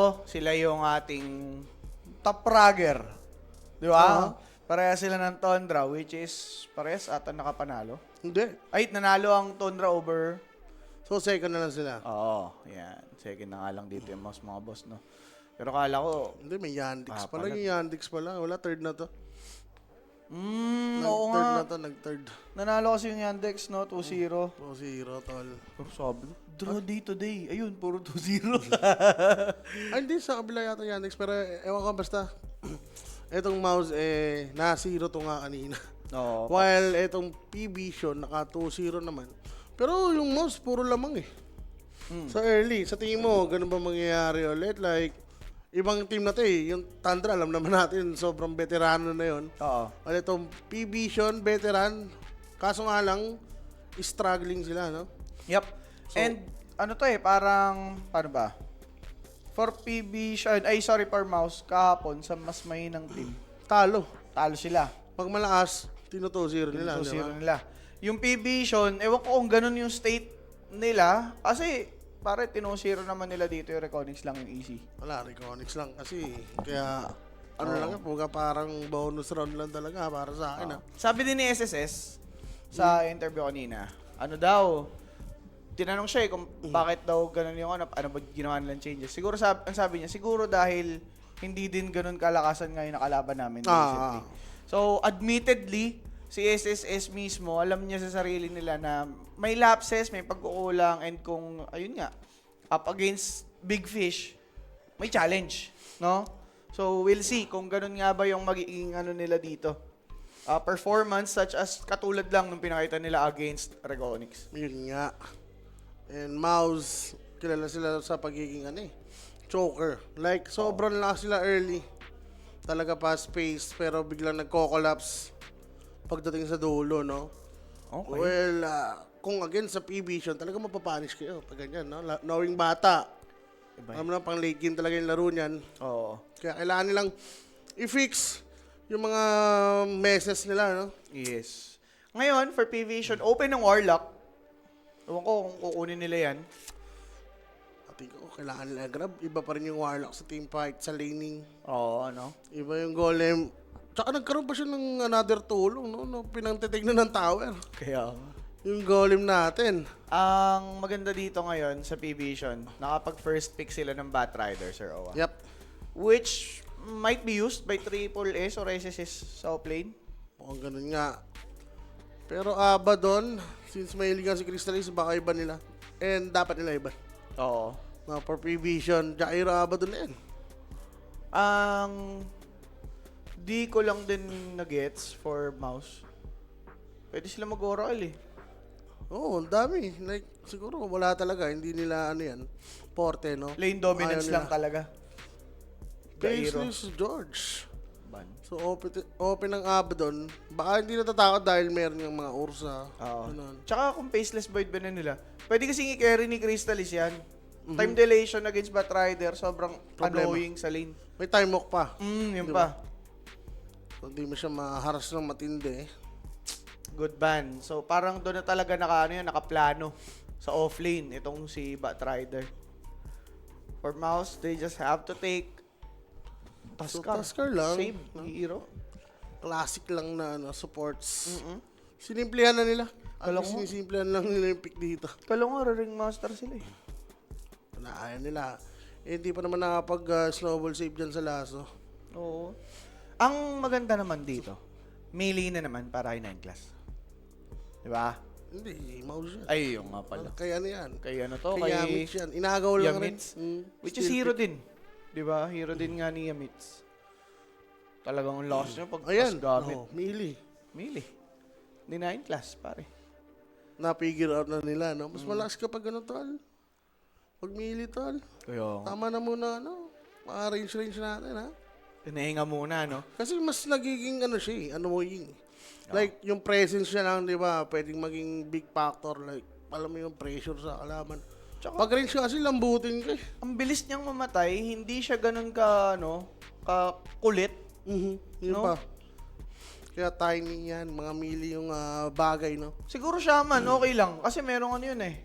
Ito, sila yung ating top fragger. Di ba? Pareha sila ng Tundra, which is parehas ata nakapanalo. Hindi. Ay, nanalo ang Tundra over. So, second na lang sila. Oo, yan. Second na nga lang dito yung mga boss, no? Pero kala ko, Hindi, may Yandex pala. pala. Yung Yandex pala. Wala, third na to. oo Nag-third nga. na to, nag-third. Nanalo kasi yung Yandex, no? 2-0. 2-0, tol. Pero sabi ko, draw day to day. Ayun, puro 2-0. Ay, hindi, sa kabila yata yung Yandex. Pero, ewan ko, basta. Etong mouse, na-0 to nga kanina. Oo. While etong P-Vision, naka 2-0 naman. Pero yung mouse, puro lamang eh. Sa early, sa tingin mo, ganun ba mangyayari ulit? Like, ibang team na to eh. Yung Tundra, alam naman natin, sobrang veterano na yun. Oo. While itong P-Vision, veteran, kaso nga lang, struggling sila, no? Yep. And ano to eh, parang, paano ba? For PB, for mouse, kahapon sa mas mahinang team, Talo. talo sila. Pag malakas, tino-2-0 nila, di 2-0 ba? nila. Yung PB Vision, ewan ko kung ganun yung state nila, kasi pare, tino-0 naman nila dito yung Reconics lang yung easy. Wala, Reconics lang kasi. Kaya, ano lang, parang bonus round lang talaga para sa akin, Sabi din ni SSS sa interview kanina, ano daw, tinanong siya kung bakit daw ganun yung ano ba ginawa nilang changes. Siguro ang sabi niya, siguro dahil hindi din ganun kalakasan ngayon nakalaban namin recently. So, admittedly, si SSS mismo, alam niya sa sarili nila na may lapses, may pagkukulang, and kung, ayun nga, up against big fish, may challenge, no? So, we'll see kung ganun nga ba yung magiging ano nila dito. Performance such as katulad lang nung pinakita nila against Reconics. Yun nga. And mouse, kilala sila sa pagiging choker. Like, sobrang lakas sila early. Talaga fast pace, pero biglang nagko-collapse pagdating sa dulo, no? Okay. Well, kung again sa P-Vision, talaga mapapanish kayo pag ganyan, no? Knowing bata, alam mo na, pang late game talaga yung laro niyan. Oo. Kaya kailangan nilang i-fix yung mga messes nila, no? Yes. Ngayon, for P-Vision, open ng Warlock. Ewan ko kung kukunin nila yan. Ating ko, kailangan nila grab. Iba pa rin yung Warlock sa team fight, sa laning. Oo, ano? Iba yung Golem. Tsaka nagkaroon pa siya ng another tulong, no? Pinangtitignan ng tower. Kaya, Yung Golem natin. ang maganda dito ngayon sa P-Vision, nakapag first pick sila ng Batrider, Sir Owa. Yep. Which might be used by Triple S or SSS sa offlane. Mukhang ganun nga. Pero Abaddon, since may liga si Crystallis, baka iba nila. And dapat nila iba. Oo. Na for P-Vision, Jairo Abaddon na yan. Ang di ko lang din na-gets for mouse. Pwede sila mag-oral eh. Oo, ang dami. Like, siguro wala talaga. Hindi nila yan. Porte, no? Lane dominance Ayaw lang nila. talaga. Jairo. Basis George. Ban. So, open ng Abaddon. Baka hindi natatakot dahil meron yung mga Ursa. Oo. Ganun. Tsaka kung faceless void ba na nila, pwede kasing i-carry ni Crystallis yan. Time dilation against Batrider, sobrang Problema. annoying sa lane. May time walk pa. Yun Diba? pa. So, hindi mo siya maharas ng matindi. Good ban. So parang doon na talaga nakaplano sa offlane itong si Batrider. For mouse, they just have to take So, Tuskar. Tuskar lang. Save, hero. Classic lang na supports. Sinimplihan na nila. At Kala least ko- sinisimplihan lang nila yung pick dito. Kalo nga, ring master sila eh. Ayaw nila. Hindi pa naman nakapag-snowball save dyan sa laso. Oo. Ang maganda naman dito, melee na naman para kay 9 class. Diba? Hindi, mouse yan. Ay, yung nga pala. Kaya ano yan? Kay ano to? Kay Yamits yan. Inagaw lang rin. Yamits. Which is hero din. Diba? Hero din nga ni Yamits. Talagang ang lakas niya pag Ayan. gamit. Melee. Melee. Di 9 class, pare. Na-figure out na nila, no? Mas malakas kapag ano, tol. Pag melee, tol. Kaya, Tama na muna, range natin, ha? pinahinga muna, no? Kasi mas nagiging, annoying. Like, yung presence niya lang, di ba, pwedeng maging big factor. Like, alam mo yung pressure sa kalaban. Tsaka, Pag range kasi, lambutin ka eh. ang bilis niyang mamatay, hindi siya ganun ka, ka kulit. Yun No? pa. Kaya tiny yan, mga melee yung bagay, no? Siguro shaman, okay lang. Kasi merong ano yun eh.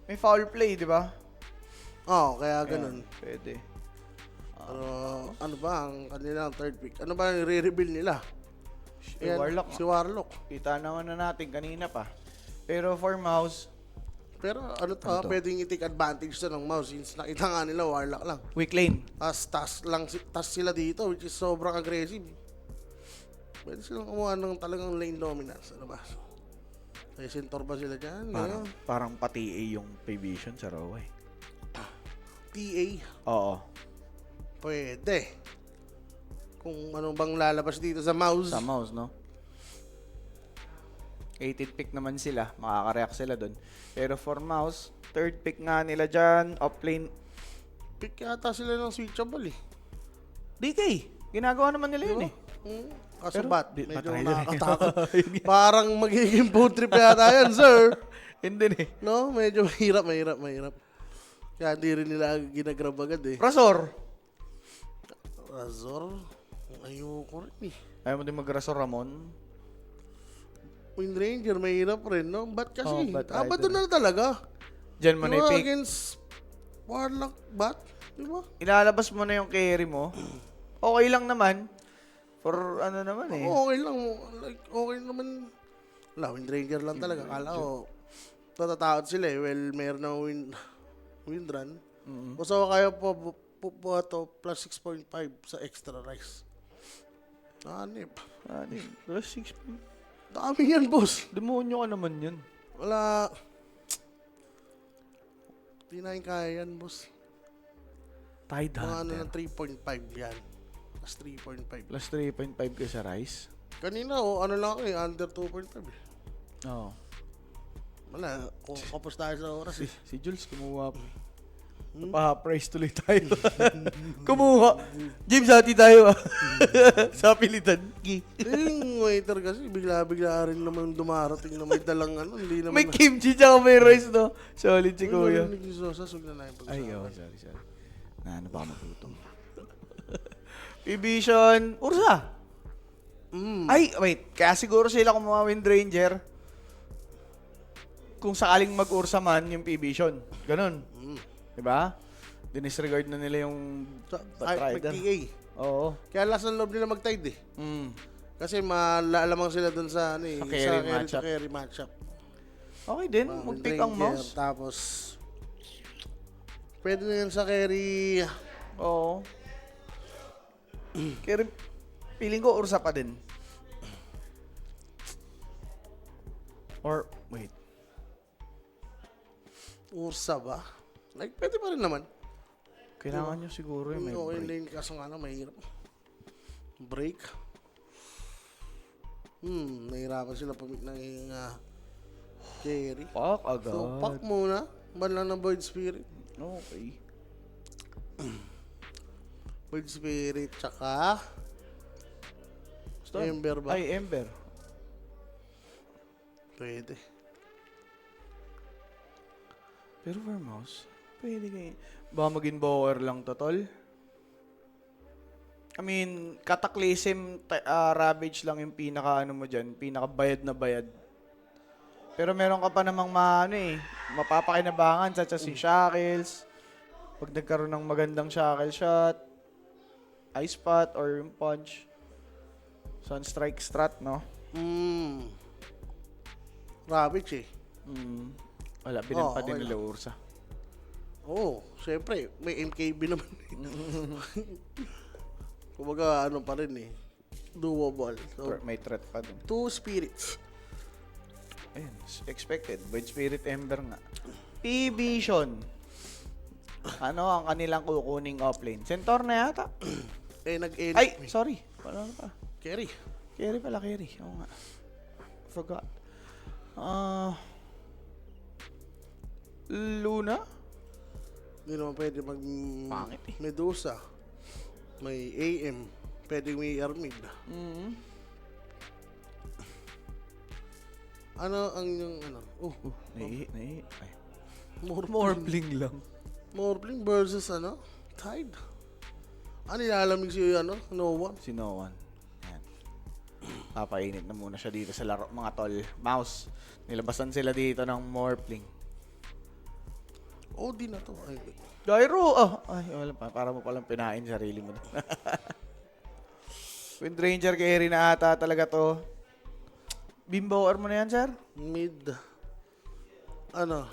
May foul play, di ba? Oo, kaya ganun. Pwede. Ano ba ang kanilang third pick? Ano ba yung re-reveal nila? Ayan, Warlock. Si Warlock. Kita naman na natin kanina pa. Pero for Mouse, Pero pwedeng i-take advantage to ng mouse since nakita nga nila Warlock lang. weak lane. Tas sila dito which is sobrang aggressive. Pwede silang kumuha ng talagang lane dominance. Ano ba? May Centaur ba sila dyan? Ganyan. Parang pati yung Vision sa Raw eh. TA. Oo. Pwede. Kung ano bang lalabas dito sa mouse. Sa Mouse, no? 18th pick naman sila. Makaka-react sila dun. Pero for Mouse, third pick nga nila dyan. Offlane. Pick yata sila ng switchable eh. DK. Ginagawa naman nila yun eh. Kaso Pero, bat, di- medyo matry din. nakakatakot. Parang magiging food trip yata yan, sir. Hindi eh. No, medyo mahirap. Kaya hindi rin nila ginagrab agad eh. Rasor. Razor? Ayoko rin eh. Ayaw mo din mag-Rasor, Ramon? Wind Ranger, mahirap rin, no? Ba't kasi? Bat Ba't Rider. doon na talaga? Diyan mo na Diba, i-pick. against Warlock, bat? Diba? Ilalabas mo na yung carry mo. Okay lang naman. For ano naman eh. Okay lang. Like, okay naman. Wala, Wind Ranger lang talaga. Kala ko, natataot sila eh. Well, meron na wind run. So, kaya po to plus 6.5 sa extra rice. Hanip. Ano yun? Plus 6. Dami yan, boss. Demonyo ka naman yun. Wala. Di na yung kaya yan, boss. Tide Mga ano Hunter. ng 3.5 yan. Plus 3.5. Plus 3.5 ka sa Rice. Kanina, ano lang ako eh, under 2.5 eh. Oo. Wala, kapos tayo sa oras eh. Si Jules kumuha pa. Napaha-price tuloy tayo. Kumuha. James, hati tayo ah. Sa pilitan. Yung waiter kasi, bigla-bigla rin naman dumarating na may dalang ano, hindi naman May kimchi tsaka may rice, no? Solid si Kuya. May nagsisosa, huwag na namin Ay, pag-usapan. sorry. Ano ba magutom? Vision. Ursa. Ay, wait. Kaya siguro sila kumuha Wind Ranger. Kung sakaling mag-Ursa man yung Vision. Ganun. Diba? Dinisregard na nila yung Ay, Batrider. mag-TA. Oo. Kaya last ng loob nila mag-tide eh. Kasi malalamang sila dun sa, ano eh, Sa carry matchup. carry matchup. Okay din. Mag-pick ang Ranger, mouse. Tapos, pwede na yan sa carry. Oo. Kaya feeling ko Ursa pa din. Or, wait. Ursa ba? Like, pwede pa rin naman. Kailangan nyo siguro yung may Okay break. lane kaso nga lang, mahirap. Break. Nahirapan sila pamit ng carry. Fuck agad. So, pack muna. Ban lang ng Void Spirit. Okay. Void Spirit, tsaka Storm. Ember ba? Ay, Ember. Pwede. Pero for mouse, pwede kayo. Baka mag-invoker lang to, tol. I mean, Cataclysm, Ravage lang yung pinaka ano mo dyan, pinaka bayad na bayad. Pero meron ka pa namang mapapakinabangan such as si Shackles. Pag nagkaroon ng magandang Shackle shot, Ice Spot or yung Punch. Sunstrike strat, no? Ravage eh. Wala, binampa okay din nila lang. Ursa. Oo, syempre, may MKB naman. Kumbaga, ano pa rin eh. Doable. So, May threat pa din. 2 spirits. Ayun, expected. Void Spirit Ember nga. Vision. Ano ang kanilang kukuning offlane? Centaur na yata. Nag-edit. Ay, sorry. Wala na pa. Carry. Carry pala, carry. Oo nga. Forgot. Luna? Hindi naman pwede Pangit eh. Medusa. May AM. Pwede may Armid. Ano ang yung ano? Nai. Ay. More Bling lang. Morbling versus ano? Tide. Ano nilalamig siya ano? Noah? Si Noan. Yan. Papainit na muna siya dito sa laro, mga tol. Mouse. Nilabasan sila dito ng Morphling. OD na to. Ay, Gyro! Ay, wala pa. Para mo palang pinain sarili mo. Wind Ranger carry na ata talaga to. Bimbo, mo na yan, sir? Mid. Ano?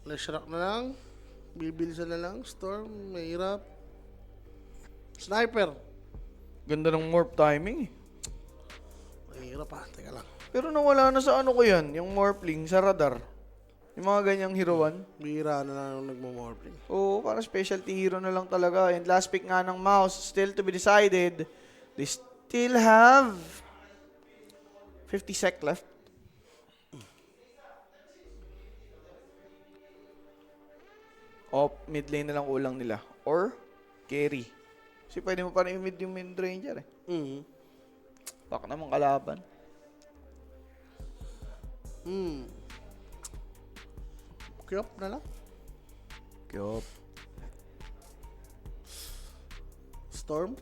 Flash rock na lang. Bibilisan na lang. Storm. Mahirap. Sniper. Ganda ng morph timing eh. Mahirap pa. Teka lang. Pero nawala na sa ano ko yan, yung morphling sa radar. Yung mga ganyang heroan. Bihira na lang yung nagmamorphing. Oo, parang specialty hero na lang talaga. And last pick nga ng mouse, still to be decided. They still have 50 sec left. O, mid lane na lang ulang nila. Or, carry. Kasi pwede mo pa rin i-mid yung mid ranger eh. Mm. Baka naman kalaban. Kyop na lang. Kyop. Storm.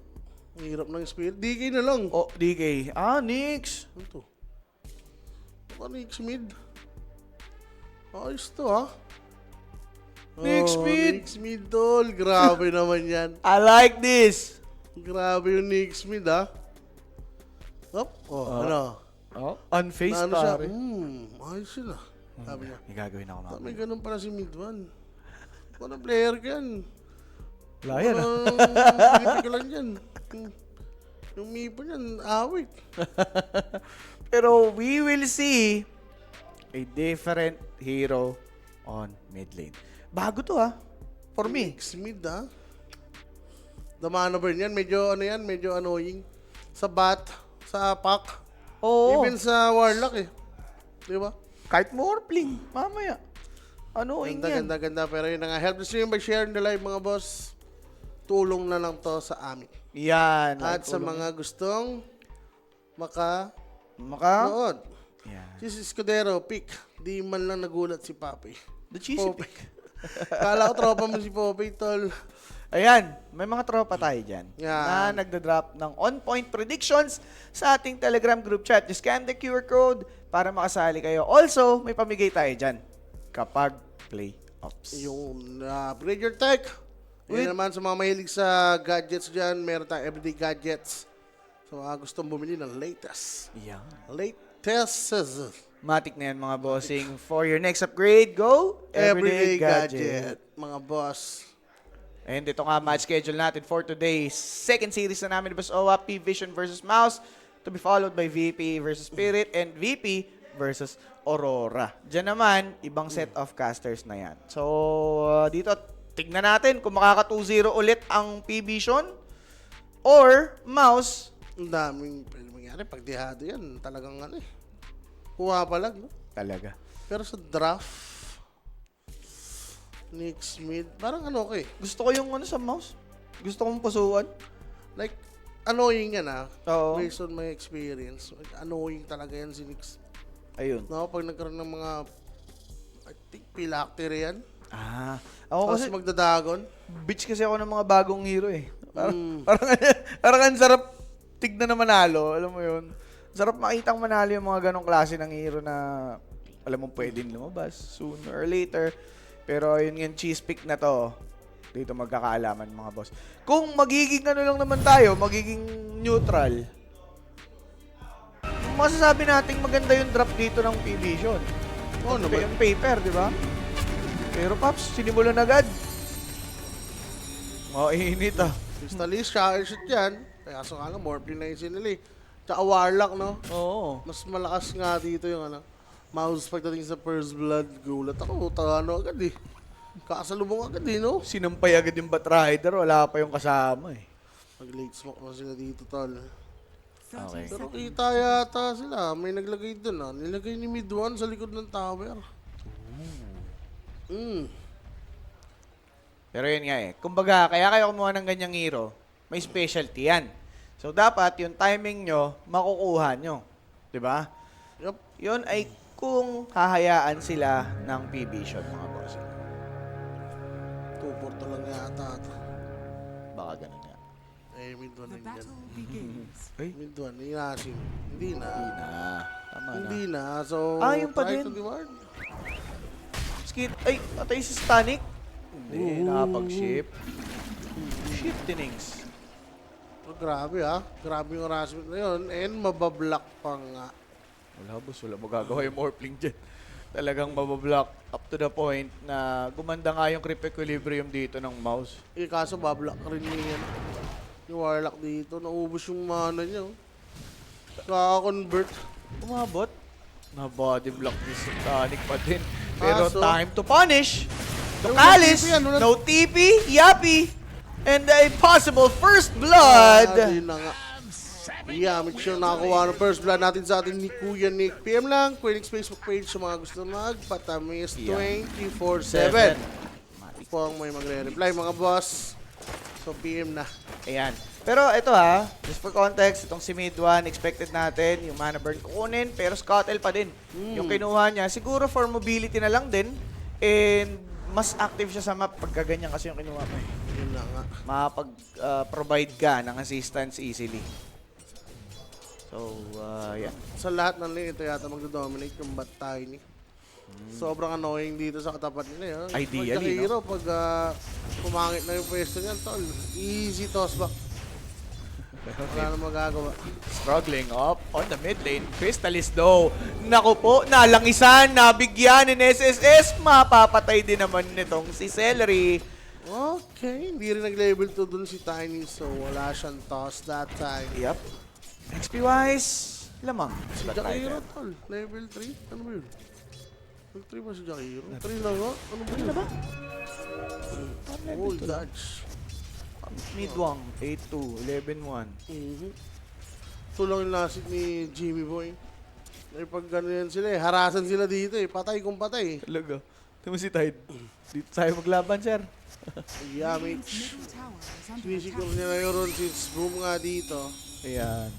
Ang hirap ng speed. DK na lang. Oh, DK. Nix. Ano to? Ano Nix mid? Ayos to ha. Nix mid. Nix mid tol. Grabe naman yan. I like this. Grabe yung Nix mid ha. Up. Ano? Oh, unfaced Na ano siya? pare. Ayos yun ah. Sabi niya. May gagawin ako mamaya. May ganun pala si mid 1. Ano player ka yan? Wala yan ah. Pinipig lang yan. Yung Mipo niyan, awit. Pero we will see a different hero on mid lane. Bago to for me. Nix mid ha. Damana ba yan? Medyo ano yan? Medyo annoying. Sa bat, sa pack. Oo. Even sa warlock eh. Di ba? Kahit morphling. Mamaya. Annoying Ganda, yan. ganda. Pero yun na nga. Help the stream by sharing the live mga boss. Tulong na lang to sa amin. Yan. At sa mga gustong Maka? nood. Yan. Si Escudero, pick. Di man lang nagulat si Papi. The cheesy Pope. pick. Kala ko tropa mo si Popi, tol. Ayan, may mga tropa tayo dyan Yan. na nagda-drop ng on-point predictions sa ating Telegram group chat. Just scan the QR code para makasali kayo. Also, may pamigay tayo dyan kapag play-ups. Yung upgrade your tech. Yun naman sa mga mahilig sa gadgets dyan, meron tayong everyday gadgets. So mga gustong bumili ng latest. Yan. Latest. Matik na yan mga bossing. For your next upgrade, go Everyday gadget. Mga boss. And ito nga match schedule natin for today's second series na namin. Bas OWA, P-Vision versus Mouse. To be followed by VP versus Spirit and VP versus Aurora. Diyan naman, ibang set of casters na yan. So, dito, tignan natin kung makaka 2-0 ulit ang P-Vision or Mouse. Ang daming pwede mangyari. Pag dihado yan, talagang ano eh. Kuha pa lang, no? Talaga. Pero sa draft, Nix mid, parang ano okay. Gusto ko yung ano sa Mouse. Gusto kong pusuan. Like, annoying yan ah. Oo. Based on my experience. Annoying talaga yan si Nix. Ayun. No, pag nagkaroon ng mga, I think, phylactery yan. Ako Tapos kasi, magdadagon. bitch kasi ako ng mga bagong hero eh. Parang ang sarap tignan na manalo. Alam mo yun? Sarap makitang manalo yung mga ganong klase ng hero na alam mo pwedeng lumabas sooner or later. Pero yun yung cheese pick na to, dito magkakaalaman mga boss. Kung magiging ano lang naman tayo, magiging neutral, masasabi nating maganda yung drop dito ng P-Vision. Oo naman. Yung paper, di ba? Pero Paps, sinimulan agad. Init Crystallis, shower shot yan. Kaya so nga nga, Morphling na yung sinili. Tsaka Warlock, no? Oo. Mas malakas nga dito yung ano. Mouse pagdating sa First Blood, gulat ako. Ano agad eh. Kasalubong agad eh, no? Sinampay agad yung Batrider, wala pa yung kasama eh. Pag late smoke na sila dito, tol. Okay. Pero kita yata sila. May naglagay dun ah. Nilagay ni mid 1 sa likod ng tower. Pero yun nga eh. Kumbaga, kaya kayo kumuha ng ganyang hero, may specialty yan. So, dapat yung timing nyo, makukuha nyo. Diba? Yup. Yun ay kung hahayaan sila ng P-Vision, mga boss. 2-4 lang yata. Baka ganun nga. Eh, mid 1 The din yan. battle begins. Mid 1, hindi na asim. Hindi na. Hindi na. Tama na. Hindi na. So, Yung pa try din. to the ward. Skit. Ay, patay si Stanik. Hindi, nakapag-ship. Ship tinings. Oh, grabe grabe yung harassment na yun. And mabablock pa nga. Wala boss, wala magagawa yung Morphling dyan. Talagang mabablock up to the point na gumanda nga yung creep equilibrium dito ng mouse. Eh, kaso bablock rin niya yan. Yung Warlock dito, naubos yung mana niya. Kaka-convert. Umabot. Na body block ni Sonic pa din. Pero Kaso, time to punish. To Wala Kalis. TP yan, wala- No TP. Yappy. And a possible first blood. Yun na nga. Yeah, make sure nakakuha ng first blood natin sa ating ni Kuya Nick. PM lang, Queenix Facebook page sa mga gusto magpatamis Yeah. 24/7. Po ang may magre-reply mga boss. So PM na. Ayan. Pero ito just for context, itong si Mid 1, expected natin yung mana burn kukunin, pero Scuttle pa din. Yung kinuha niya, siguro for mobility na lang din, and mas active siya sa map pagka ganyan kasi yung kinuha mo. Yun na nga. Makapag-provide ka ng assistance easily. So, yeah. Sa lahat ng lane, ito yata magdodominate yung Bat Tiny. Sobrang annoying dito sa katapat nila. Yun. Ideally, Hero, pag pumangit na yung pwesto niyan, tol, easy toss back. Wala na magagawa. Struggling up on the mid lane. Crystallis though. Naku po, nalangisan, nabigyan ni SSS. Mapapatay din naman nitong si Celery. Okay, hindi rin nag-level 2 dun si Tiny, so wala siyang toss that time. Yep. XP-wise, lamang. Si Jakiro, tol, level 3? Ano ba yun? Level 3 ba si Jakiro? 3 na nga? Ano ba yun? ba? Oh, dodge. Midwang, 8-2, 11-1. Ito lang yung lasit ni Jimmy Boy. Ay pag ganyan sila harasan sila dito patay kung patay. Talaga. Ito mo si Tide. Dito tayo maglaban, sir. Yamich. Sinisiguro niya na yun since boom nga dito. Ayan.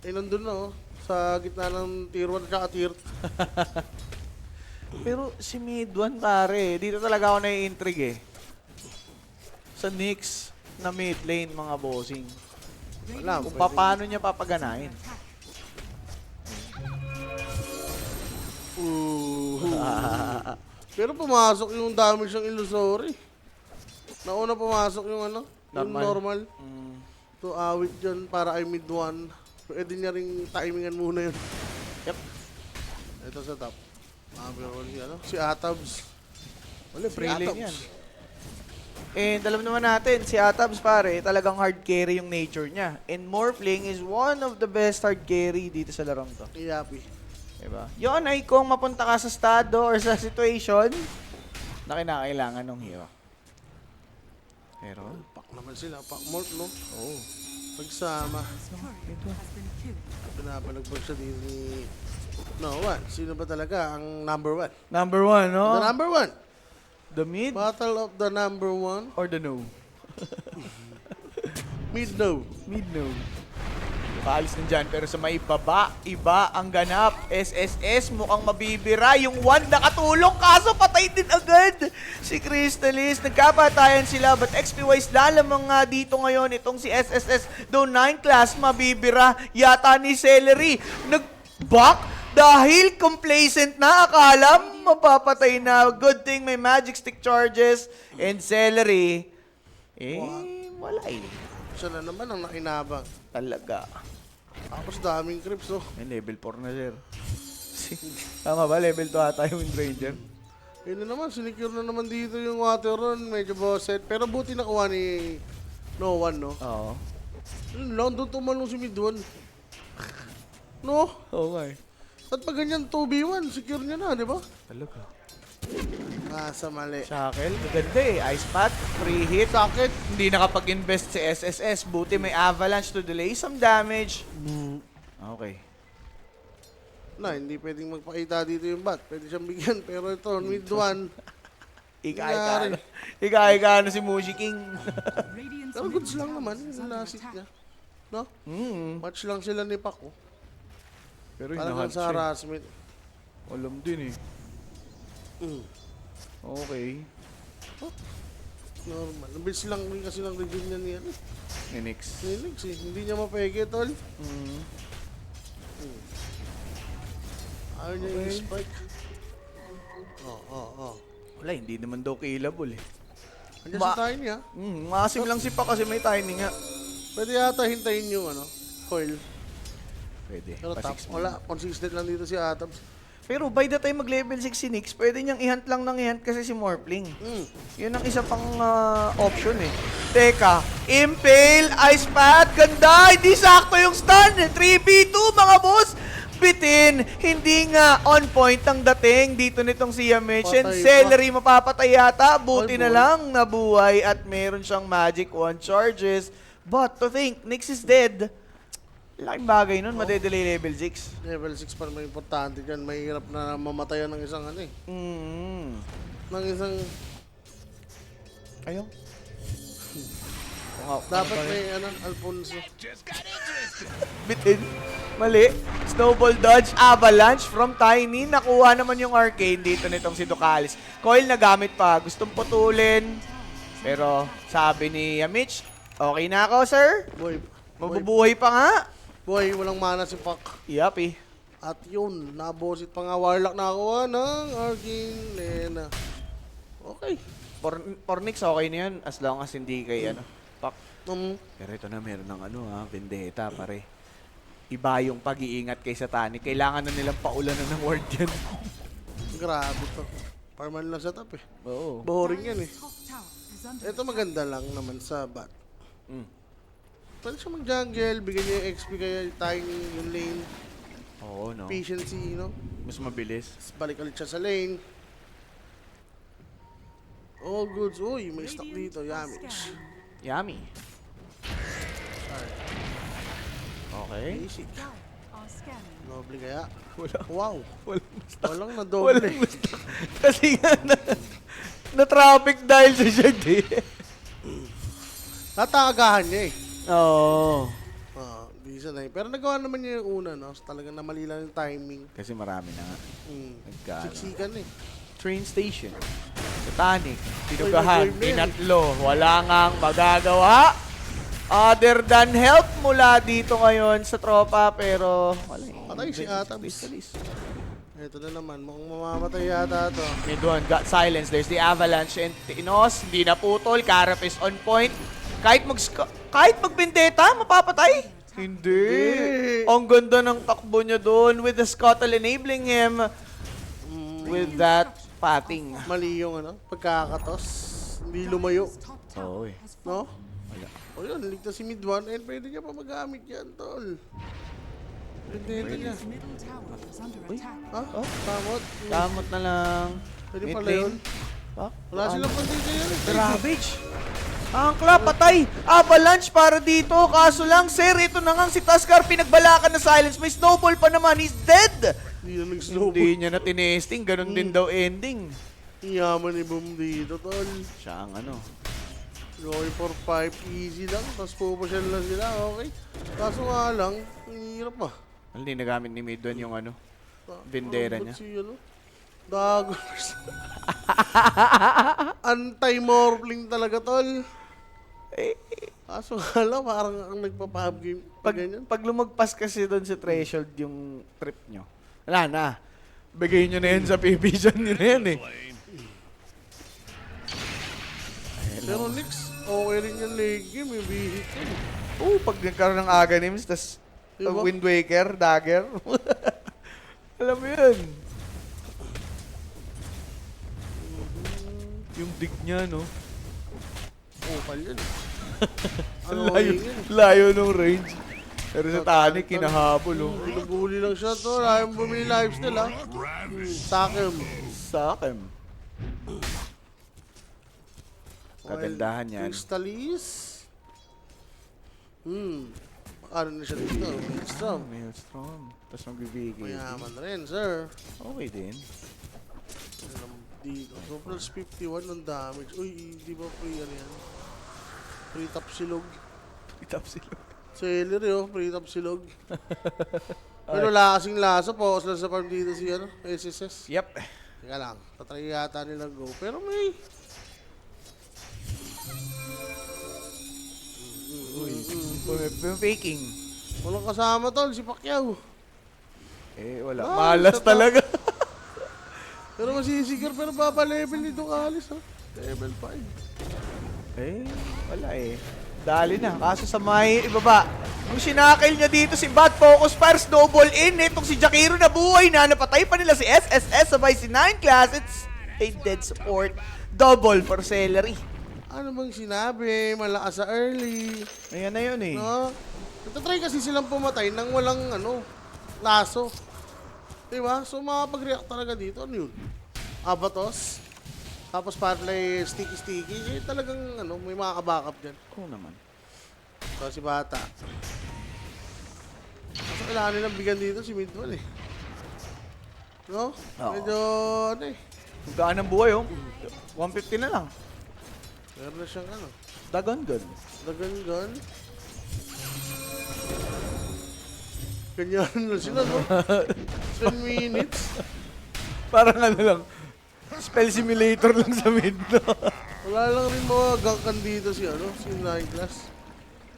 Nandun na sa gitna ng tier 1 at tier 2. Pero si Mid-1 pare, dito talaga ako nai-intrigue sa Nyx na mid lane mga bossing. Wala. Kung paano niya papaganahin. Pero pumasok yung damage ng Illusory. Nauna pumasok yung yung normal. To awit dyan para ay mid 1. Pwede niya ring timingan muna yun. Yep. Ito sa top. Pero si Atabs. Wala, Si pre lane Atabs. yan. And alam naman natin, si Atabs pare, talagang hard carry yung nature niya. And Morphling is one of the best hard carry dito sa larong to. Yapi. Diba? Yun ay kung mapunta ka sa estado or sa situation na kinakailangan ng hero. Pero, Pak naman sila. Pak Morph, no? oh. Pagsama. Pinapalagbag siya din ni No one. Sino ba talaga ang number 1? Number 1, no? The number 1. The mid Battle of the number 1. or the no? Mid no. Mid no. Paalis din dyan, pero sa may baba, iba ang ganap. SSS mukhang mabibira. Yung 1 nakatulong, kaso patay din agad. Si Crystallis, nagkapatayan sila, but XP-wise lalamang nga dito ngayon itong si SSS. Though 9 class, mabibira yata ni Celery. Nag-back dahil complacent na, akala mapapatay na. Good thing may magic stick charges. And Celery, wala eh. Siya na naman ang nakinabang. Talaga. Tapos daming creeps, oh. May level 4 na, sir. Tama ba? Level 2 ata yung Wind Ranger. Yun na naman, sinicure na naman dito yung water run. Medyo bosset. Pero buti nakuha ni No One, no? Oo. Yun lang, doon tumalong si Mid 1. No? Oo nga eh. At pag ganyan 2v1, secure niya na, di ba? Talaga. Sa mali. Shackle, maganda eh. Ice Path, free hit. Sakit. Hindi nakapag-invest si SSS. Buti may avalanche to delay some damage. Okay. Na, hindi pwedeng magpakita dito yung bat. Pwede siyang bigyan. Pero ito, Mid 1. Ika-ika na si Mushi King. Pero goods lang naman. Yung lasit niya. No? Match lang sila ni Paco. Pero Parang sa harassment. Alam din eh. Okay. Normal. Nabilis lang rin kasi ng review niya niya. Ninix. Linux eh. Hindi niya mapeke, tol. Ayaw niya yung spike. Wala, hindi naman daw killable eh. Andiyan sa tayo niya. Maasim lang si Pak kasi may timing nga. Pwede yata hintayin yung coil. Pwede. Pero Pa top, 6 wala. Consistent lang dito si Atabs. Pero by the time mag-level 6 si Nyx, pwede niyang i-hunt lang ng i-hunt kasi si Morphling. Yun ang isa pang option eh. Teka, Impale, Ice Path, ganda! Hindi sakto yung stun! 3v2 mga boss! Bitin, hindi nga on point ang dating dito nitong si Yamichin. Patay pa. Celery mapapatay yata, buti Ay, na boy. lang nabuhay at meron siyang magic 1 charges. But to think, Nyx is dead. Laking bagay nun, madedelay level 6. Level 6 pa naman importante dyan. Mahirap na mamatayan ng isang ng isang... Ayaw. Dapat may Alfonso. Bitin. Mali. Snowball dodge, avalanche from Tiny. Nakuha naman yung arcane dito nitong si Ducalis. Coil na gamit pa. Gustong putulin. Pero sabi ni Yamich, okay na ako, sir. Boy, Mabubuhay pa nga. boy, walang mana si Pak. Yup eh. At yun, nabosit pa nga Warlock nakuha ng Arcane Lena. Okay. For Nyx, okay na yan. As long as hindi kay Pak. Um, Pero ito na meron ng Vendetta, pare. Iba yung pag-iingat kay Satanic. Kailangan na nilang paulanan ng ward yan. grabe to. Parman lang sa top eh. Oo. Boring yan eh. Ito maganda lang naman sa bat. Pwede siya mag-jungle, bigyan niya yung XP kaya Tiny yung lane. Oo, no? Efficiency, Mas mabilis. Tapos balik ulit siya sa lane. All goods. Uy, may stock dito. Yamich. Yummy. Okay. Basic. Noble kaya? Wala. Wow. Walang na Walang doble. na-stuck. Kasi nga na-traffic dahil sa Shard eh. Natagahan niya eh. Oo. Di sanay. Pero nagawa naman niya yung una, no? So, talagang namali lang yung timing. Kasi marami na nga. Nagkala. Siksikan eh. Train station. Satanic. Tinugahan. Uy, Inatlo. Wala ngang magagawa. Other than help mula dito ngayon sa tropa. Pero wala eh. Patay si Atabs. Kalis. Ito na naman. Mukhang mamamatay yata ito. Mid one, got silence. There's the avalanche and Tinos. Hindi naputol. Karap is on point. Kahit magbendetta, mapapatay. Hindi. Ang ganda ng takbo niya doon with the Scuttle enabling him with that patting. Mali yung pagkakatos. Hindi lumayo. Oo eh. No? Wala. O yun, ligtas si mid 1 and pwede niya pa magamit yan, tol. Pwede niya. Uy. Ha? Kamot. Kamot na lang. Pwede Mid pala lane. yun. Ah, Wala silang pandito yan eh. Ravage. Angkla, patay. Avalanche para dito. Kaso lang, sir, ito na nga si Tuskar. Pinagbalakan na silence. May snowball pa naman. He's dead. Hindi na nag-snowball. Hindi niya na tinesting. Ganon din daw ending. Yaman ni Boom dito, tol. Siya ang Going for 5, easy lang. Tapos pupusyal lang sila, okay. Kaso nga lang, ang hirap ba? Hindi nagamit ni Midwan yung Vendera niya. Si, Daggers. Anti-morphling talaga, tol. Kaso nga lang, parang ang nagpa-pub game. Ganyan. Pag lumagpas kasi doon sa threshold yung trip nyo, wala na. Bigay nyo na yan sa PB nyo na yan eh. Pero Nix, okay rin yung late game, may bihit yun. Oo, pag nagkaroon ng Aghanims, tas Diba? Wind Waker, Dagger. Alam mo yun. Yung dig niya, no? Opal yun. Layo, layo ng range. Pero sa Tanic, kinahabol, oh. Naguli lang siya to. Ayaw bumili lifestyle, ha? Takem. Sa akin. Kagandahan yan. Crystallis. Ano na siya dito? Maelstrom. Maelstrom. Tapos magbibigay. Mayaman rin, sir. Okay din. Dito. So, plus 51 ng damage. Uy, di ba free ano yan? Free top silog. Itap sila. Celery, free top silog. Pero wala kasing lasa po. Lang sa farm dito si SSS. Yep. Teka lang. Tatry yata nila go. Pero may... Faking. Walang kasama tol, si Pacquiao. Eh, wala. Ah, Malas isa pa. talaga. Pero masisikir, pero level nito Kalis, ha? Level 5. Eh, wala eh. Dali na. Kaso sa may ibaba. Yung sinakil niya dito si Bad Focus Fire, snowball in. Itong si Jakiro na buhay na. Napatay pa nila si SSS sabay si 9 Class. It's a dead support. Double for Celery. Ano bang sinabi? Malakas sa early. Ayan na yun eh. No? Nagtatry kasi silang pumatay nang walang laso. Diba? So makapag-react talaga dito. Ano yun? Abatos. Tapos parlay sticky-sticky. Eh talagang may makaka-backup dyan. Oo naman. So si Bata. Kasi kailangan nilang bigyan dito si Midwall eh. No? Oo. Medyo Gaan ang buhay oh. 150 na lang. meron na siyang Dagon gun. dagan. Ganyan na sila, no? 10 minutes. Parang ano lang. Spell simulator lang sa mid, no? Wala lang rin mga gangkan dito si Nine Class.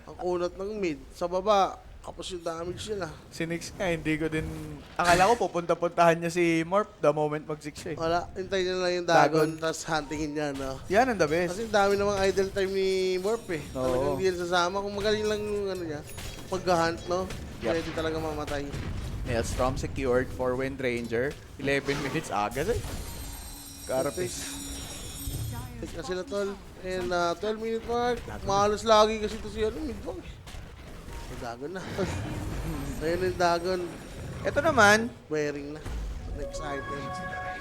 Ang kunat ng mid. Sa baba, kapos yung damage nila. Si Nix nga, hindi ko din... Akala ko pupunta-puntahan niya si Morph the moment mag-6 siya eh. Wala, hintay niya lang yung Dagon. Dagon, tapos huntingin niya, no? Yan ang the best. Kasi dami namang idle time ni Morph eh. Oo. Talagang hindi yan sasama. Kung magaling lang yung niya, pag-hunt, no? Yep. Pwede talaga mamatay. Maelstrom secured for Wind Ranger. 11 minutes agad eh. Karapis. Take na sila, tol. And 12-minute mark. Mahalos lagi kasi ito si Midwang. May Dagon na. Ayun yung Dagon. Ito naman, Wearing na. Next item.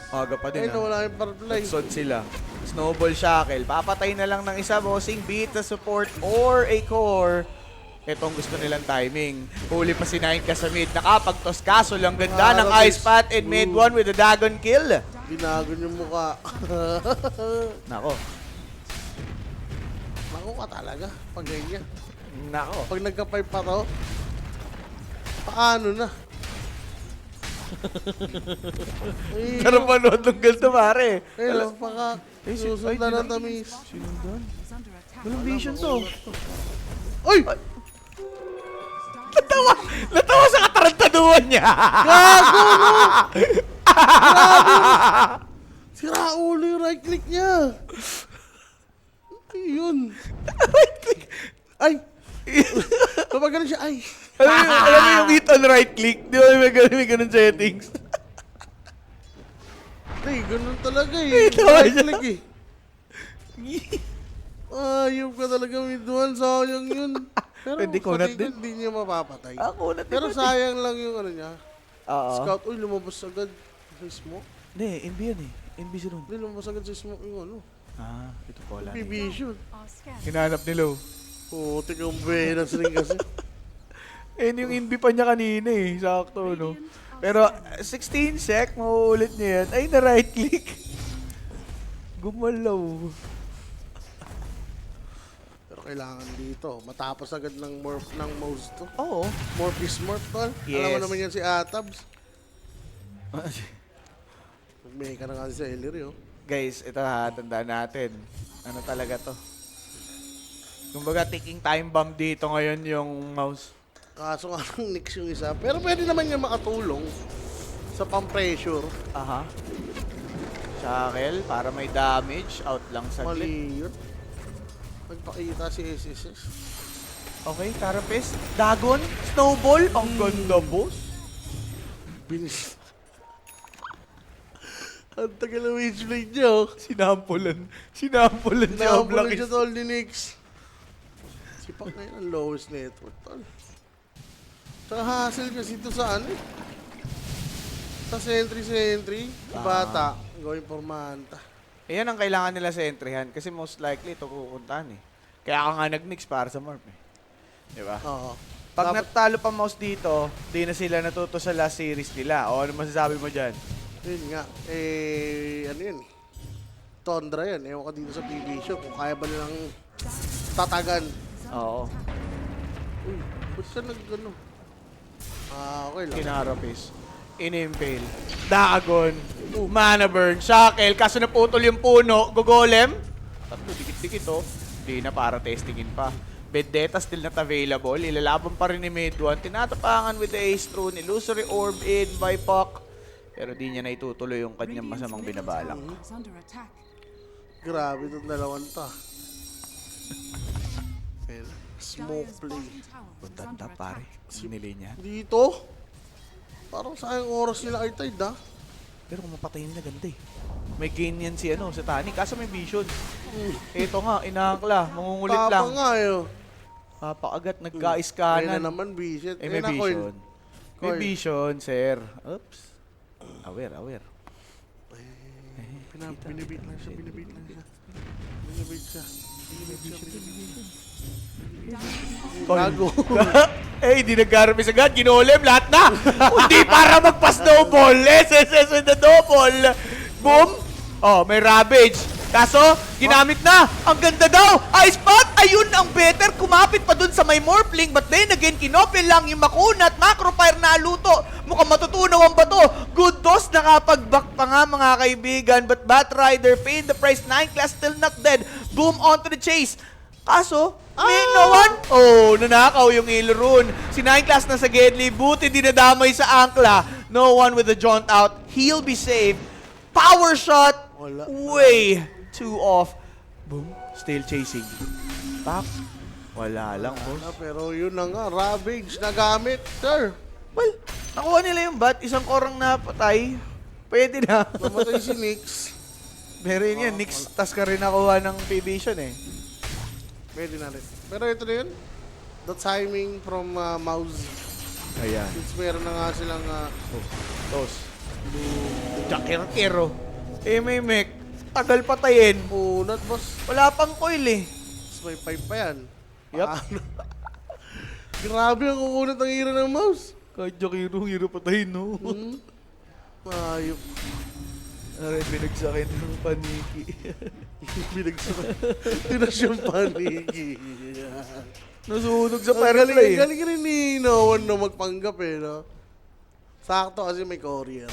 aga pa din Ayun, wala yung parplay. Nagsod sila. Snowball Shackle. Papatay na lang ng isa, bossing. Beat the support or a core. Itong gusto nilang timing. Huli pa si 9 ka sa mid. Nakapagtos kaso lang ganda ng Ice Pat and mid one with a Dagon kill. Binagon yung mukha. Nako. Naku ka talaga. Pag ganyan. Nako. Pag nagka-pipe pa to, paano na? Ay, Sarap manood ng ganito, pare. hello, baka susundan ng tamis. Sinundan? Walang vision to. Uy! Natawa sa katarantaduhan niya. Gago, no? Sira ulo yung right click niya. Yun. Right click. Ay! Kapag ganun siya, ay! Alam mo yung hit on right click? Di ba may ganun settings? Ay, ganun talaga eh. Tawa Right siya. click eh. Ayop ka talaga, Midwan. Sayang yun. Pero Pwede kunat pati din. Hindi niya mapapatay. Kunat Pero sayang lang yung niya. Oo. Scout, uy, lumabas agad sa smoke. Hindi, NB yan eh. NB si Ron. Hindi, lumabas agad sa smoke yung Ito pala. Vision. Hinanap ni Lo. Oo, tigong benas rin kasi. Yung NB pa niya kanina eh. Sakto, no? Pero 16 sec, mauulit niya yan. Ay, na right click. Gumalaw. Pero kailangan dito. Matapos agad ng morph ng mouse to. Oo. Morph is morph, tol. Alam mo Yes. naman yan si Atabs. May ka na kasi sa Ellery, oh. Guys, ito ha, tandaan natin. Ano talaga to? Kumbaga, ticking time bomb dito ngayon yung mouse. Kaso nga ng Nix yung isa. Pero pwede naman niya makatulong sa pang-pressure. Aha. Shackle, para may damage. Out lang sa clip. Mali yun. Nagpakita si SSS. Okay, Carapace. Dagon, Snowball. Ang ganda, boss. Binis. Ang tagal ng Witchblade niya, oh. Sinampulan siya ang Nakampulan Black. siya tol ni Nix. Sipak na yun ang lowest network, tol. Tsaka hassle kasi ito sa Sa sentry. Bata. Gawin formanta. Yan ang kailangan nila sa entryhan kasi most likely ito pupuntahan eh. Kaya ka nga nag-mix para sa Morph eh. Di ba? Oo. Pag Dapat- natalo pa mouse dito, di na sila natuto sa last series nila. O ano masasabi mo dyan? Yun nga. Ano yun? Tondra yan. Ewan ko dito sa PB show kung kaya ba nilang tatagan. Oo. Uy, ba't ka nag-ano? Okay lang. Kinarapis. Inimpale. Dagon. Mana burn. Shackle. Kaso naputol yung puno. Gogolem. Tatlo, dikit-dikit oh. Di na para testingin pa. Vendetta still not available. Ilalaban pa rin ni Mid 1. Tinatapangan with the Ace Rune. Illusory Orb in by Puck. Pero di niya na itutuloy yung kanyang masamang binabalak. Grabe itong dalawang to. Ayan. Smoke play. Puntanta pare. Sinili niya. Dito? Parang sayang oras nila kay Tide, ha? Pero kung mapatayin na ganda eh. May gain yan si Tani. Kaso may vision. Ito nga, inaangkla. Mangungulit lang. Tapang nga, Papaagat, Ayun nagka-iskanan. na naman, Bisit. Eh, may Ayun na, Coil. vision. May Coil. vision, sir. Oops. Aware. Binibit lang siya. Binibit siya. Gago. Eh, di nag-garmis agad. Ginolem lahat na. Hindi para magpa-snowball. SSS with the double. Boom. Oh, may Ravage. Kaso, ginamit na. Ang ganda daw. Ice Pot. Ayun ang better. Kumapit pa dun sa may Morphling. But then again, kinopil lang yung Makuna at Macrofire na luto. Mukhang matutunaw ang bato. Good toss. Nakapag-back pa nga mga kaibigan. But Batrider paid the price. 9 class still not dead. Boom onto the chase. Kaso, may no one. Oh, nanakaw yung Ilrune. Si 9 class na sa Gedli. Buti dinadamay sa Angkla. No one with the jaunt out. He'll be saved. Power shot. Wala. Way too off. Boom. Still chasing. Back. Wala lang, boss. Pero yun na nga, Ravage na gamit, sir. Well, nakuha nila yung bat. Isang korang napatay. Pwede na. Namatay si Nix. Pero yun yan. Nix, tas ka rin nakuha ng P-Vision eh. Pwede na rin. Pero ito na yun. The timing from Mouse. Ayan. Since meron na nga silang... Tos. Jakir-kiro. Eh, may mech. Tagal patayin. Unat, boss. Wala pang coil eh. Tapos may pipe pa yan. Yup. Paano? Grabe ang kukunat ng hero ng Mouse. Kahit Jakiro, hiro patayin, no? Ayop. Aray, binagsakin ng paniki. Binagsakan. Tinas yung paniki. Nasunog sa Firefly. Galing rin ni No One na magpanggap eh, no? Sakto kasi may courier.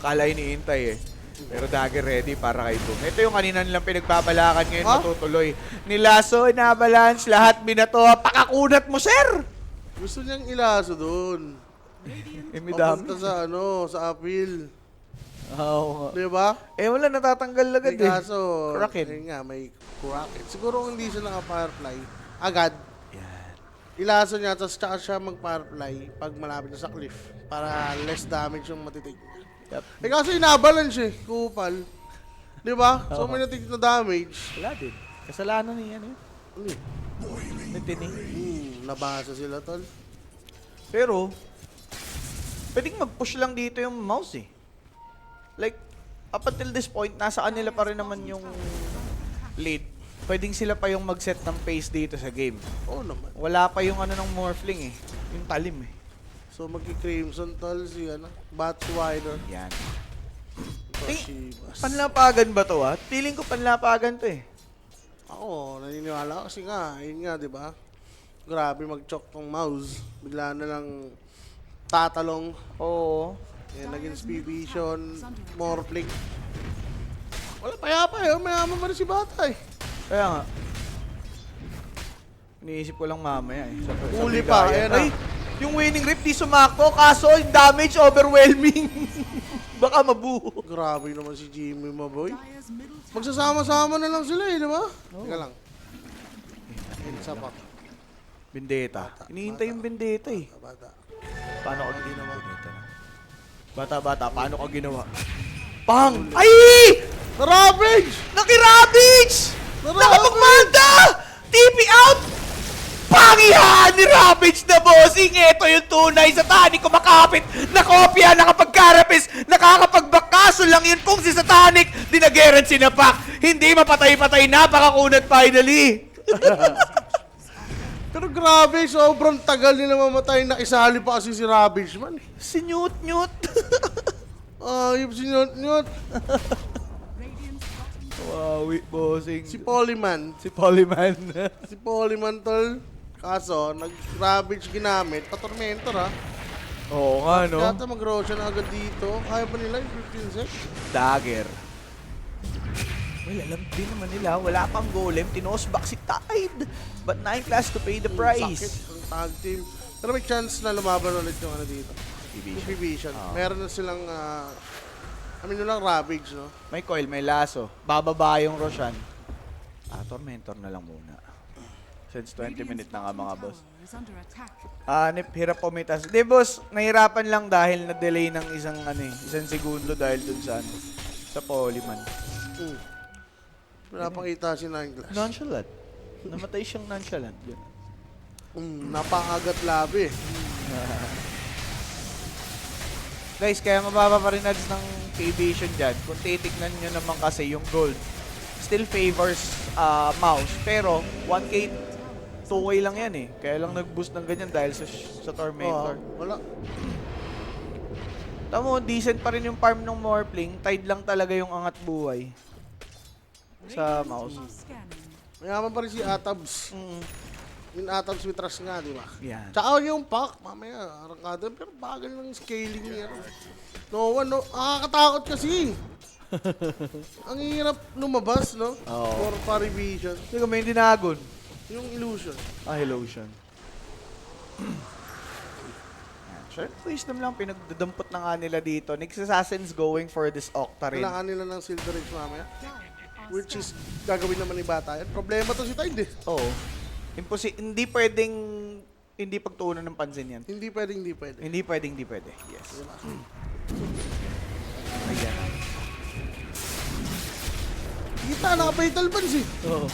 Kala iniintay eh. Pero Dagger ready para kay Boom. Ito yung kanina nilang pinagbabalakan ngayon matutuloy. Nilaso, inabalance, lahat binato. Pakakunat mo, sir! Gusto niyang ilaso doon. Imidami. Papunta sa sa appeal. Oo nga. Di ba? Eh wala, natatanggal agad May eh. kaso, Kraken. ayun nga, may Kraken. Siguro kung hindi siya naka-firefly, agad. Yan. Ilaso niya, tapos tsaka siya mag-firefly pag malapit na sa cliff. Para less damage yung matitig niya. Yep. Eh kaso inabalance eh, kupal. Di ba? So may natig na damage. Wala din. Kasalanan niya yan eh. Ano eh? Natinig. Nabasa sila, tol. Pero, pwedeng mag-push lang dito yung mouse eh. Like, up until this point, nasa kanila pa rin naman yung lead. Pwedeng sila pa yung mag-set ng pace dito sa game. Oo naman. Wala pa yung ng Morphling eh. Yung talim eh. So magki-Crimson, tol, si Batswider. Yan. Ito Eh, si Bas. panlapagan ba to ah? Feeling ko panlapagan to eh. Ako, naniniwala kasi nga, yun nga, di ba? Grabe mag-choke tong Mouse. Bigla na lang tatalong. Oo. Yan, naging speed vision, more flick. Wala, payapa eh. Mayaman pa rin si Bata eh. Kaya nga. Iniisip ko lang mamaya eh. Uli pa, ayan na. Ay, yung winning rip di sumakto, kaso yung damage overwhelming. Baka mabuo. Grabe naman si Jimmy, maboy. Magsasama-sama na lang sila eh, di ba? Teka lang. Isa pa. Bendetta. Iniintay yung Bendetta eh. Bata. Paano ka ginawa? Bata, paano ka ginawa? Pang! Ay! Ravage! Naki-Ravage! Nakapagmanda! TP out! Pangihan ni Ravage na bossing! Ito yung tunay sa Satanic kumakapit na kopya, nakapagkarapis, nakakapagback. Kaso lang yun kung si Satanic dinageran sinapak. Hindi mapatay-patay na, pakakunat finally. Pero grabe, sobrang tagal nila mamatay. Nakisali pa kasi si Ravage man. Si Newt. Ayop si Nyot. Wow, bossing. Si Polyman. Si Polyman. Si Polyman, tol. Kaso, nag-Ravage ginamit. Pa-Tormentor, ha? Oo nga, no? Kaya mag-Roshan agad dito. Kaya pa nila yung 15 sec. Dagger. Well, alam din naman nila, wala pang golem, tinos back si Tide. But 9 class to pay the price. Sakit ang tag team. Pero may chance na lumaban ulit yung dito. Division. Vision. Oo. Meron na silang, yun lang, Ravage, no? May coil, may laso. Bababa yung Roshan. Tormentor na lang muna. Since 20 minutes na nga mga boss. Hirap pumitas. Di boss, nahirapan lang dahil na-delay ng isang segundo dahil dun sa Polyman. Pinapakita si Nine Glass. Nonchalant. Namatay siyang nonchalant. Yun. Napakagat labi. Guys, kaya mababa pa rin natin ng K-Vision dyan. Kung titignan nyo naman kasi yung gold, still favors mouse. Pero 1K, 2K lang yan eh. Kaya lang nag-boost ng ganyan dahil sa Tormentor. Wala. Tamo, decent pa rin yung farm ng Morphling. Tide lang talaga yung angat buhay sa mouse. Mayaman pa rin si Atabs. Yung Atabs with trust nga, di ba? Yan. Tsaka yung pack, mamaya, arangkada. Pero bagal ng scaling niya. No one, no. Nakakatakot kasi. Ang hirap lumabas, no? Oo. For Parivision. Hindi ko may dinagon. Yung illusion. Illusion. Sure, wisdom lang pinagdampot na nga nila dito. Nix Assassin's going for this Octa rin. Kailangan nila ng Silver Age mamaya. Which is, gagawin naman ni Bata yan. Problema to si Tide eh. Oo. Hindi pwedeng hindi pagtuunan ng pansin yan. Hindi pwedeng, hindi pwede. Hindi pwede. Yes. Ayan. Kita, naka-fatal bans eh. Oo.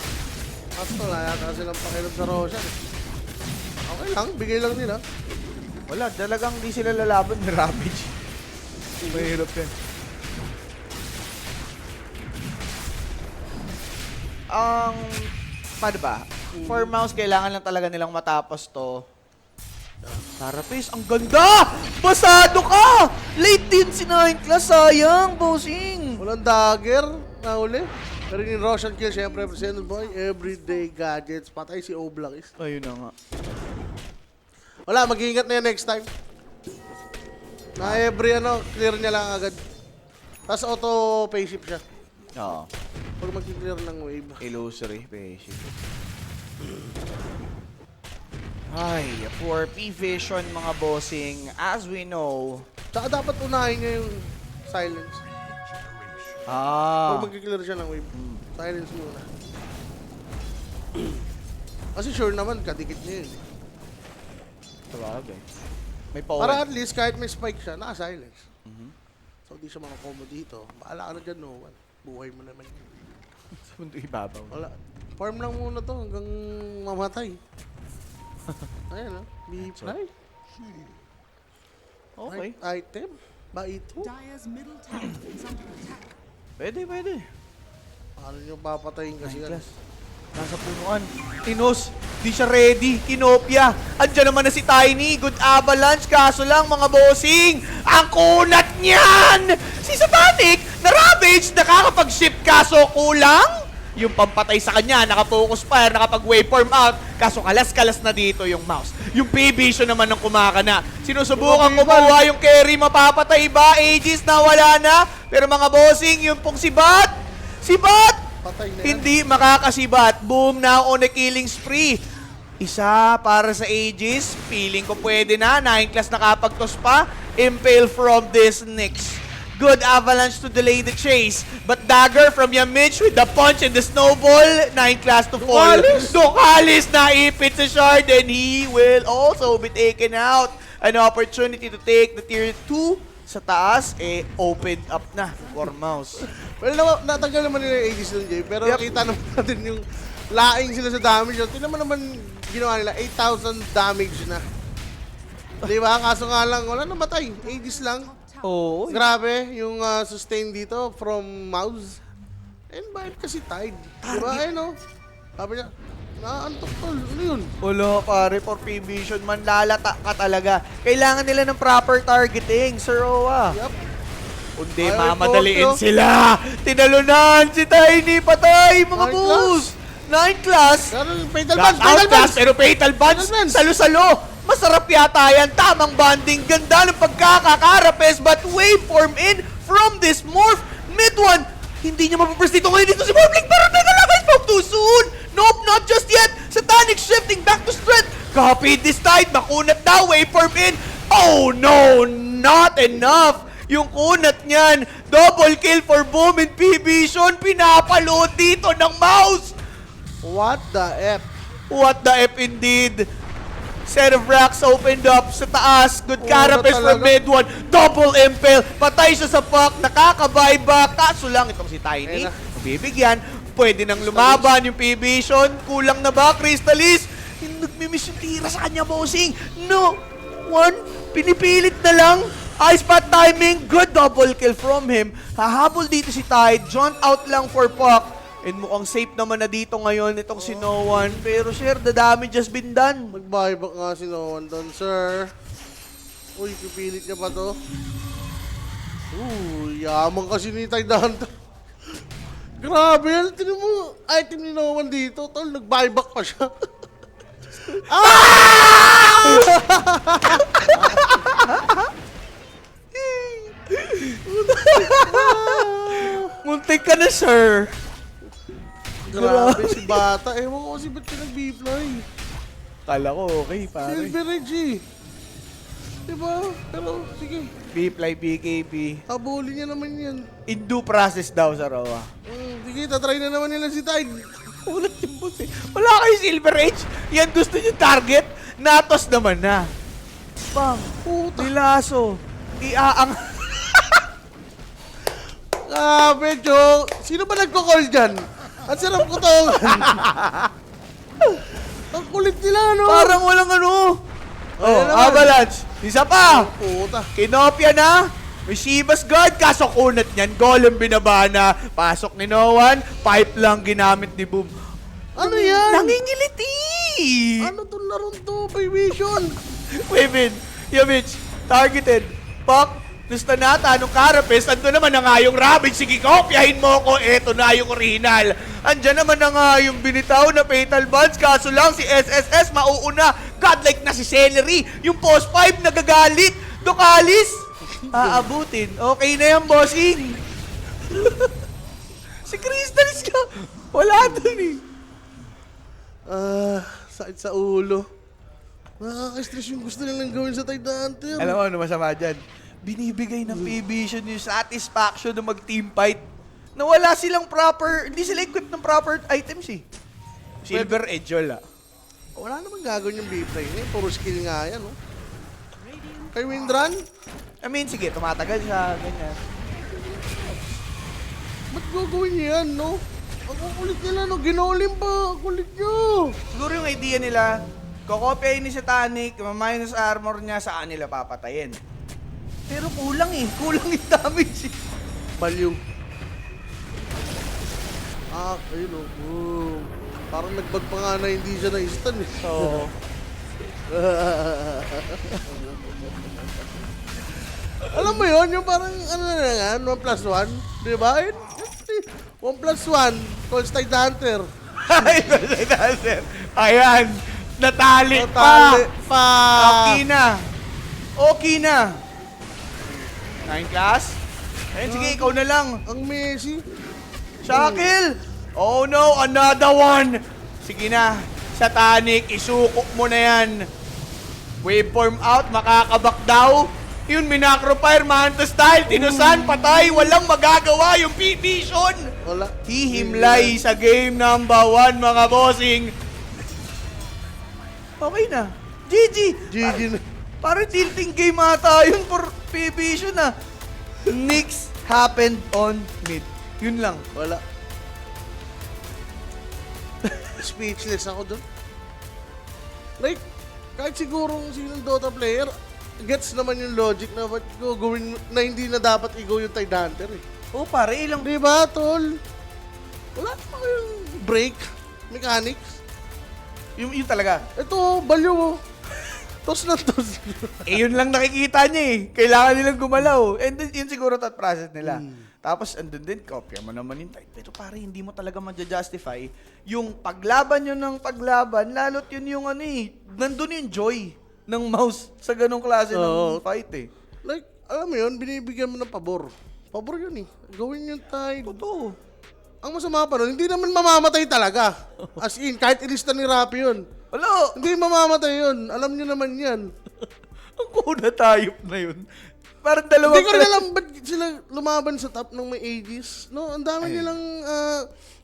Kaso wala yata silang pakialam sa Roshan eh. Okay lang, bigay lang nila. Wala, talagang di sila lalaban ni Ravage. Mahirap yan. Paano ba? For mouse, kailangan lang talaga nilang matapos to. Tarapis, ang ganda! Basado ka! Late din si 9 class, sayang, bossing! Walang dagger na uli. Pero yung Roshan kill, syempre, presented boy, everyday gadgets. Patay si Oblakis. Ayun na nga. Wala, mag-iingat na yan next time. Na every clear niya lang agad. Tapos auto payship siya. Oo. Pag mag-clear ng wave. Illusory, patient. Ay, for P-Vision mga bossing, as we know. Tsaka dapat unahin niya yung silence. Pag mag-clear siya ng wave. Silence muna. Kasi sure naman, kadikit niya yun. Sabagay. May power. Para at least kahit may spike siya, naka-silence. So di siya makakomo dito. Bahala ka na dyan, no one. Buhay mo naman yun. Sa mundo ibabaw. Wala. Farm lang muna to hanggang mamatay. Ayan, B-fly. Okay. Item. Ba ito? Dire's middle tower is under attack. Pwede. Paano nyo papatayin kasi yan? Class. Nasa punuan. Tinos. Di siya ready. Kinopia. Andiyan naman na si Tiny. Good avalanche. Kaso lang mga bossing. Ang kunat niyan! Si Satanic na Ravage nakakapag-ship kaso kulang. Yung pampatay sa kanya, naka-focus fire, nakapag-waveform out. Kaso kalas-kalas na dito yung mouse. Yung P-Vision naman ng kumakana. Sinusubukan kumuha yung carry, mapapatay ba? Aegis na wala na. Pero mga bossing, yung pong si Bat. Patay na yan. Hindi makakasibat. Boom, now on a killing spree. Isa para sa Aegis. Feeling ko pwede na. 9 class nakapagtos pa. Impale from this Nyx. Good avalanche to delay the chase. But dagger from Yamich with the punch and the snowball. 9 class to fall. Ducalis naipit sa shard and he will also be taken out. An opportunity to take the tier 2 sa taas, opened up na for mouse. Well, natanggal naman nila yung Aegis nun, Jay. Pero nakita naman natin yung laing sila sa damage. Tingnan mo naman ginawa nila, 8,000 damage na. Diba? Kaso nga lang, wala namatay. Aegis lang. Oo. Grabe, yung sustain dito from mouse. And bakit kasi Tide? Diba? Ayun o. Sabi niya, naantok tol. Ano yun? Wala pare, for P-Vision man, lalata ka talaga. Kailangan nila ng proper targeting, Sir Owa. Yup. Kundi Ayaw mamadaliin i-photo. sila. Tinalunan si Tiny, patay mga 9 boss. 9 class. Pero yung fatal Got bans, fatal outclass, bans! pero fatal bans. Fatal bans. Salo-salo. Masarap yata yan. Tamang banding. Ganda ng pagkakakarapes. But waveform in from this morph. Mid one. Hindi niya mapapress dito ngayon dito si Morphling. Pero teka lang, I spoke too soon. Nope, not just yet. Satanic shifting back to strength. Copy this tide. Makunat na. Waveform in. Oh no, not enough! Yung kunat niyan, double kill for Boom and P-Vision, pinapaload dito ng mouse! What the F? What the F indeed? Set of racks opened up sa taas. Good Oo carapace na from talaga. mid one. Double impale. Patay siya sa puck. Nakakabuyback. Kaso lang itong si Tiny. Ayun na. Bibigyan. Pwede nang lumaban yung P-Vision. Kulang na ba, Crystalis? Nagmimiss yung tira sa kanya, bossing. No. One. Pinipilit na lang. Ice spot timing. Good double kill from him. Hahabol dito si Tide. Jaunt out lang for puck. And mukhang safe naman na dito ngayon itong si No One. Pero sir, the damage has been done. Mag-buyback nga si Noan doon, sir. Uy, pipilit niya pa to. Yaman kasi ni Tide Hunter. Grabe, tinan mo, item ni Noan dito. Tol, nag-buyback pa siya. Muntik ka na, sir. Grabe si Bata. Ewan ko kasi ba't pinag-B-fly. Kala ko okay, pare. Silver Edge eh. Diba? Pero, sige. B-Fly, BKB. Habulin niya naman yan. In due process daw sa Roa. Sige, tatry na naman nila si Tide. Ulat yung boss eh. Wala kayo Silver Age. Yan gusto niyo target. Natos naman na. Bang. Puta. Nilaso. Iaang. Grabe, Joe. Sino ba nagko-call dyan? Ang sarap ko to. Ang kulit nila, no? Parang walang ano. Oh, Ayan naman. Avalanche. Isa pa. Puta. Kinopya na. May Shiva's Guard. Kaso kunat niyan. Golem binaba na. Pasok ni No One. Pipe lang ginamit ni Boom. Ano yan? Nangingiliti. Ano tong laron to, Vision? Wavin. Yamich. Targeted. Puck. Gusto na, tanong Carapace. Ando naman na nga yung Ravage. Sige, kopyahin mo ko. Eto na yung original. Andyan naman na nga yung binitaw na Fatal Bonds. Kaso lang si SSS mauuna. Godlike na si Celery. Yung post 5 nagagalit. Dukalis. Aabutin. Okay na yan, bossing. Si Crystalis ka. Wala dun eh. Sakit sa ulo. Nakaka-stress yung gusto nilang gawin sa Tide Hunter. Alam mo ano masama dyan? Binibigay ng P-Vision yung satisfaction na mag-team fight na wala silang proper, hindi sila equipped ng proper items eh. Silver Edge, wala. Wala namang gagawin yung B-play niya. Puro skill nga yan, no? Kay Windrun? I mean, sige, tumatagal siya, ganyan. Ba't gagawin niya yan, no? Ang kukulit nila, no? Ginolim pa. Ang kulit nyo. Siguro yung idea nila, kokopyahin ni si Tanic, ma-minus armor niya, saan nila papatayin. Pero kulang eh, kulang yung damage eh. Baliw. Ayun, no? Boom. Parang nagbag pa nga na hindi siya na-stun, eh. So, Alam mo yun, yung parang ano na yan, 1+1, di ba? 1+1, calls Tide Hunter. ay, ayan, natali Natali pa. Okay na. Okay na. 9 class? Ayun, sige, ikaw na lang. Ang Messi. Shackle! Oh no, another one! Sige na, sa Tanic, isukok mo na yan. Waveform out, makakabak daw. Yun, minacrofire, Manta style, tinusan, patay, walang magagawa yung P-Vision. Wala. Hihimlay sa game number 1, mga bossing. Okay na. GG! GG na. Parang tilting game ata yun for P-Vision na. Nix happened on mid. Yun lang. Wala. Speechless ako dun. Like, kahit siguro sinong Dota player, gets naman yung logic na ba't gawin na hindi na dapat i-go yung Tide Hunter eh. Oh, pare, ilang... Di ba, tol? Wala pa kayong break mechanics. Yung talaga. Ito, baliw oh. Tos na tos. Eh, yun lang nakikita niya eh. Kailangan nilang gumalaw. And then, yun siguro thought process nila. Tapos, andun din, kopya mo naman yung type. Pero pare, hindi mo talaga ma-justify yung paglaban yun ng paglaban, lalo't yun yung ano eh, nandun yung joy ng mouse sa ganong klase ng fight eh. Like, alam mo yun, binibigyan mo ng pabor. Pabor yun eh. Gawin yung Tide. Totoo. Ang masama pa nun, hindi naman mamamatay talaga. As in, kahit ilista ni Rappi yun. Wala. Hindi mamamatay yun. Alam nyo naman yan. Ang kuna tayop na yun. Parang dalawa Hindi ko rin alam ba't sila lumaban sa top ng may Aegis. No, ang dami nilang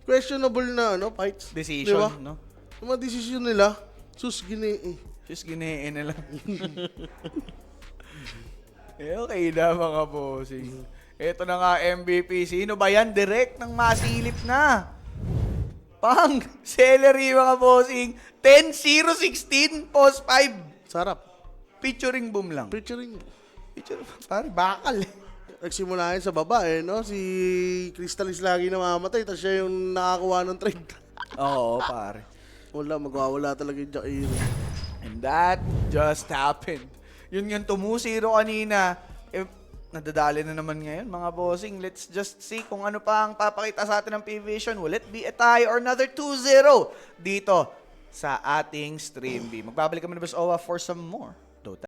questionable na fights. decision, Diba? no? Yung mga decision nila, sus ginee. Just giniin na lang. Okay na mga bossing. Ito na nga MVP. Sino ba yan? Direct ng masilip na. Pang! Celery mga bossing. 10-0-16, post 5. Sarap. Featuring boom lang. Featuring. Featuring, pare, bakal. Nagsimula yun sa baba no? Si Crystallis lagi namamatay, tapos siya yung nakakuha ng trade. Oo, pare. Wala, magwawala talaga yung Jairo. And that just happened. Yun yung 2-0 kanina. Nadadali na naman ngayon, mga bossing. Let's just see kung ano pa ang papakita sa atin ng P-Vision. Will it be a tie or another 2-0 dito sa ating Stream B? Magbabalik kami na Boss Owa for some more.